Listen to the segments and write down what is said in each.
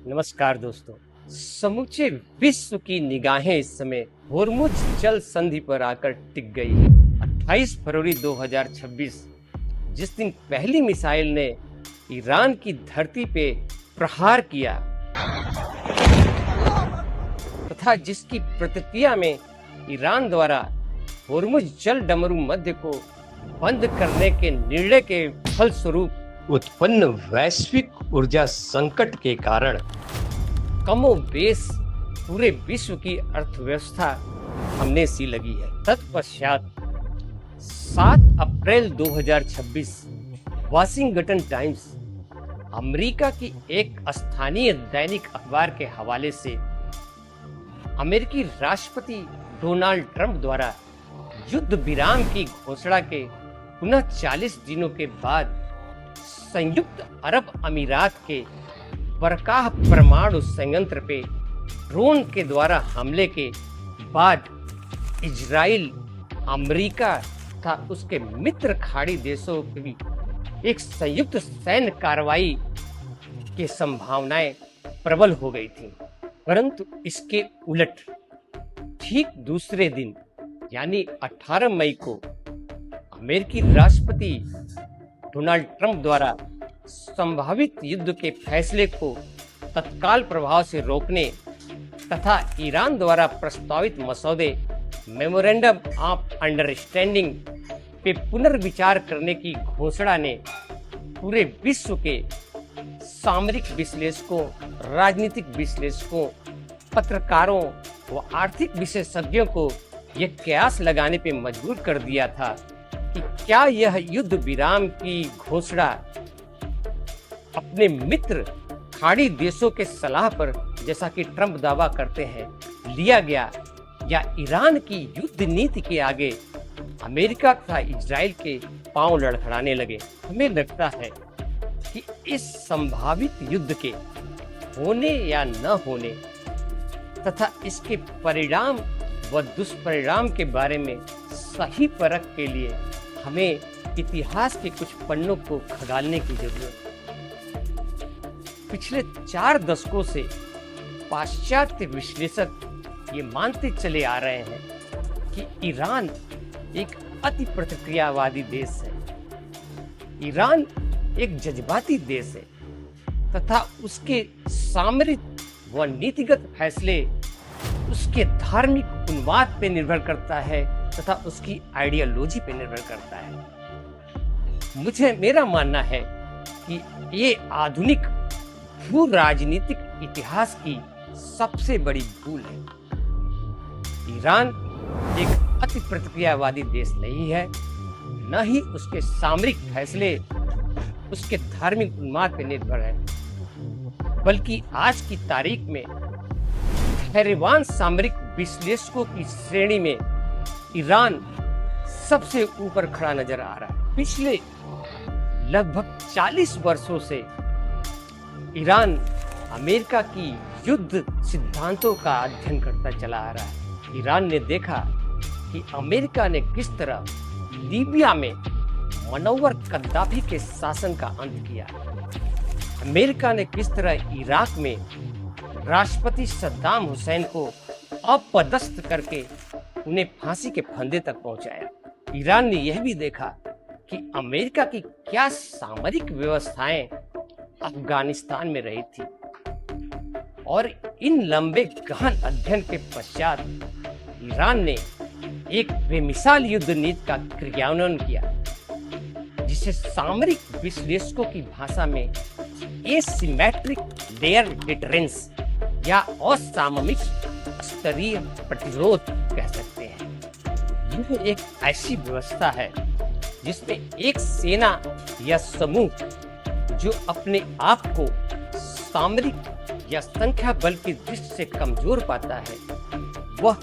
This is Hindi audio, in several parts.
नमस्कार दोस्तों। समूचे विश्व की निगाहें इस समय होर्मुज जल संधि पर आकर टिक गई है। 28 फरवरी 2026 जिस दिन पहली मिसाइल ने ईरान की धरती पे प्रहार किया तथा जिसकी प्रतिक्रिया में ईरान द्वारा होर्मुज जल डमरू मध्य को बंद करने के निर्णय के फलस्वरूप उत्पन्न वैश्विक ऊर्जा संकट के कारण कमोबेश पूरे विश्व की अर्थव्यवस्था थमने सी लगी है। तत्पश्चात 7 अप्रैल 2026 वाशिंगटन टाइम्स अमेरिका की एक स्थानीय दैनिक अखबार के हवाले से अमेरिकी राष्ट्रपति डोनाल्ड ट्रंप द्वारा युद्ध विराम की घोषणा के पुनः 40 दिनों के बाद संयुक्त अरब अमीरात के बरकाह परमाणु संयंत्र पे ड्रोन के द्वारा हमले के बाद इजराइल, अमेरिका तथा उसके मित्र खाड़ी देशों की एक संयुक्त सैन्य कार्रवाई की संभावनाएं प्रबल हो गई थी। परंतु इसके उलट ठीक दूसरे दिन यानी 18 मई को अमेरिकी राष्ट्रपति डोनाल्ड ट्रंप द्वारा संभावित युद्ध के फैसले को तत्काल प्रभाव से रोकने तथा ईरान द्वारा प्रस्तावित मसौदे मेमोरेंडम ऑफ अंडरस्टैंडिंग पे पुनर्विचार करने की घोषणा ने पूरे विश्व के सामरिक विश्लेषकों, राजनीतिक विश्लेषकों, पत्रकारों व आर्थिक विशेषज्ञों को यह कयास लगाने पे मजबूर कर दिया था कि क्या यह युद्ध विराम की घोषणा अपने मित्र खाड़ी देशों के सलाह पर, जैसा कि ट्रंप दावा करते हैं, लिया गया या ईरान की युद्ध नीति के आगे अमेरिका तथा इजराइल के पांव लड़खड़ाने लगे। हमें लगता है कि इस संभावित युद्ध के होने या न होने तथा इसके परिणाम व दुष्परिणाम के बारे में सही परख के लिए हमें इतिहास के कुछ पन्नों को खंगालने की जरूरत है। पिछले 4 दशकों से पाश्चात्य विश्लेषक ये मानते चले आ रहे हैं कि ईरान एक अति प्रतिक्रियावादी देश है। ईरान एक जज्बाती देश है तथा उसके सामरिक व नीतिगत फैसले उसके धार्मिक उन्माद पे निर्भर करता है तथा उसकी आइडियोलॉजी पे निर्भर करता है। मेरा मानना है कि ये आधुनिक भू राजनीतिक इतिहास की सबसे बड़ी भूल है। ईरान एक अति प्रतिक्रियावादी देश नहीं है, न ही उसके सामरिक फैसले उसके धार्मिक उन्माद पर निर्भर है, बल्कि आज की तारीख में धैर्यवान सामरिक विश्लेषकों की श्रेणी में ईरान सबसे ऊपर खड़ा नजर आ रहा है। पिछले लगभग 40 वर्षों से ईरान अमेरिका की युद्ध सिद्धांतों का अध्ययन करता चला आ रहा है। ईरान ने देखा कि अमेरिका ने किस तरह लीबिया में मनोवर कद्दाफी के शासन का अंत किया, अमेरिका ने किस तरह इराक में राष्ट्रपति सद्दाम हुसैन को अपदस्थ करके उन्हें फांसी के फंदे तक पहुंचाया। ईरान ने यह भी देखा कि अमेरिका की क्या सामरिक व्यवस्थाएं अफगानिस्तान में रही थी और इन लंबे गहन अध्ययन के पश्चात ईरान ने एक बेमिसाल युद्ध नीति का क्रियान्वयन किया, जिसे सामरिक विश्लेषकों की भाषा में एसिमेट्रिक लेयर डिटरेंस या असामयिक स्तरीय प्रतिरोध कह सकते हैं। यह एक ऐसी व्यवस्था है जिसमें एक सेना या समूह जो अपने आप को सामरिक या संख्या बल की दृष्टि से कमजोर पाता है, वह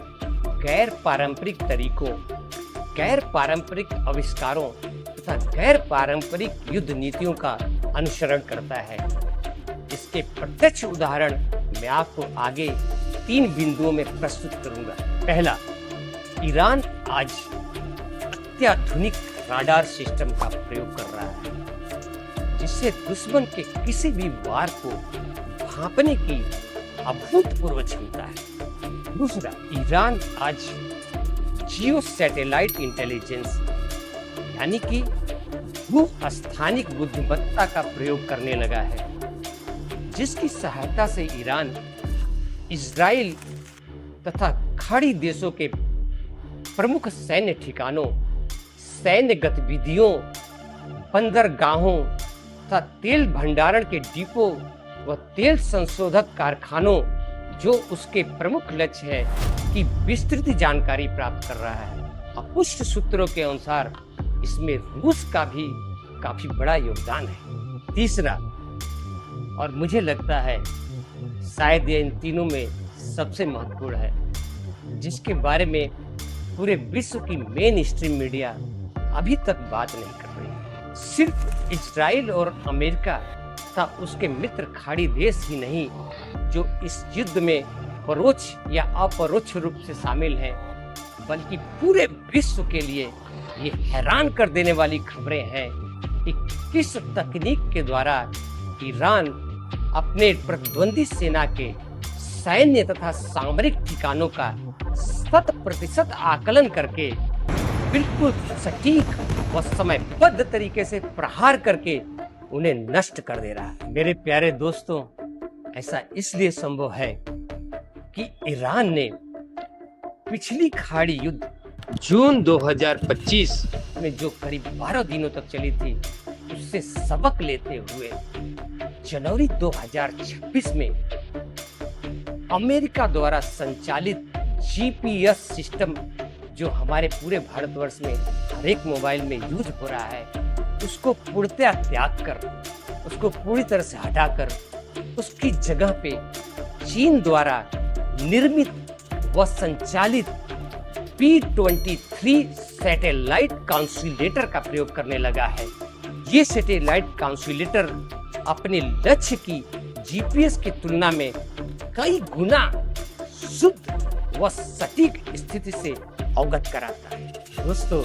गैर पारंपरिक तरीकों, गैर पारंपरिक आविष्कारों तथा गैर पारंपरिक युद्ध नीतियों का अनुसरण करता है। इसके प्रत्यक्ष उदाहरण मैं आपको आगे 3 बिंदुओं में प्रस्तुत करूंगा। पहला, ईरान आज अत्याधुनिक राडार सिस्टम का प्रयोग कर रहा है, जिससे दुश्मन के किसी भी वार को भांपने की अभूतपूर्व क्षमता है। दूसरा, ईरान आज जियो सैटेलाइट इंटेलिजेंस यानी कि भू स्थानिक बुद्धिमत्ता का प्रयोग करने लगा है, जिसकी सहायता से ईरान इजराइल तथा खाड़ी देशों के प्रमुख सैन्य ठिकानों, सैन्य गतिविधियों, बंदरगाहों तथा तेल भंडारण के डिपो व तेल संशोधक कारखानों जो उसके प्रमुख लक्ष्य है की विस्तृत जानकारी प्राप्त कर रहा है। अपुष्ट सूत्रों के अनुसार इसमें रूस का भी काफी बड़ा योगदान है। तीसरा, और मुझे लगता है शायद ये इन तीनों में सबसे महत्वपूर्ण है, जिसके बारे में पूरे विश्व की मेन स्ट्रीम मीडिया अभी तक बात नहीं कर रही। सिर्फ इजराइल और अमेरिका तथा उसके मित्र खाड़ी देश ही नहीं जो इस युद्ध में परोक्ष या अपरोक्ष रूप से शामिल हैं, बल्कि पूरे विश्व के लिए ये हैरान कर देने वाली खबरें हैं कि किस तकनीक के द्वारा ईरान अपने प्रतिद्वंदी सेना के सैन्य तथा सामरिक ठिकानों का 100% आकलन करके बिल्कुल सटीक व समयबद्ध तरीके से प्रहार करके उन्हें नष्ट कर दे रहा है। मेरे प्यारे दोस्तों, ऐसा इसलिए संभव है कि ईरान ने पिछली खाड़ी युद्ध जून 2025 में जो करीब 12 दिनों तक चली थी, उससे सबक लेते हुए जनवरी 2026 में अमेरिका द्वारा संचालित जीपीएस सिस्टम जो हमारे पूरे भारतवर्ष में हर एक मोबाइल में यूज हो रहा है, उसको पूर्णतया त्याग कर, उसको पूरी तरह से हटाकर उसकी जगह पे चीन द्वारा निर्मित व संचालित P-23 सैटेलाइट काउंसिलेटर का प्रयोग करने लगा है। ये सैटेलाइट काउंसिलेटर अपने लक्ष्य की जीपीएस की तुलना में कई गुना शुद्ध व सटीक स्थिति से अवगत कराता है। दोस्तों,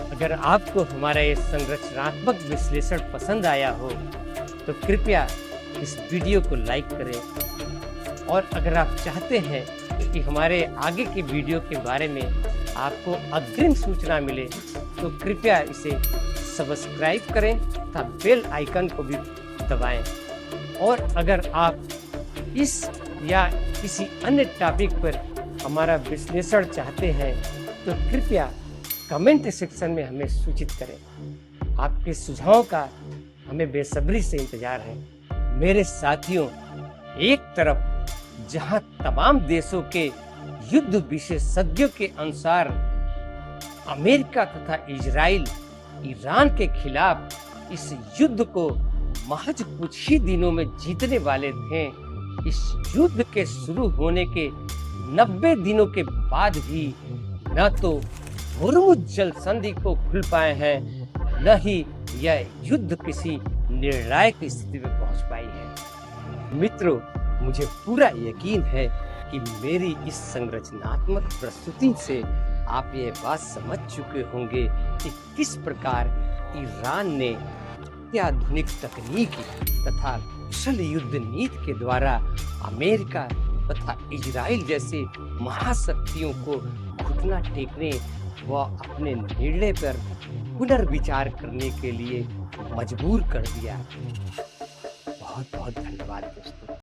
अगर आपको हमारा ये संरचनात्मक विश्लेषण पसंद आया हो तो कृपया इस वीडियो को लाइक करें, और अगर आप चाहते हैं कि हमारे आगे के वीडियो के बारे में आपको अग्रिम सूचना मिले तो कृपया इसे सब्सक्राइब करें तथा बेल आइकन को भी दबाएं। और अगर आप इस या किसी अन्य टॉपिक पर हमारा विश्लेषण चाहते हैं तो कृपया कमेंट सेक्शन में हमें सूचित करें। आपके सुझावों का हमें बेसब्री से इंतजार है। मेरे साथियों, एक तरफ जहां तमाम देशों के युद्ध विशेषज्ञों के अनुसार अमेरिका तथा इजराइल ईरान के खिलाफ इस युद्ध को महज कुछ ही दिनों में जीतने वाले थे, इस युद्ध के शुरू होने के 90 दिनों के बाद भी न तो हुर्मुज़ जल संधि को खुल पाए हैं, न ही यह युद्ध किसी निर्णायक स्थिति में पहुंच पाई है। मित्रों, मुझे पूरा यकीन है कि मेरी इस संरचनात्मक प्रस्तुति से आप ये बात समझ चुके होंगे कि किस प्रकार ईरान ने अत्याधुनिक तकनीकी तथा कुशल युद्ध नीति के द्वारा अमेरिका तथा इजराइल जैसे महाशक्तियों को घुटना टेकने व अपने निर्णय पर पुनर्विचार करने के लिए मजबूर कर दिया। बहुत बहुत धन्यवाद दोस्तों।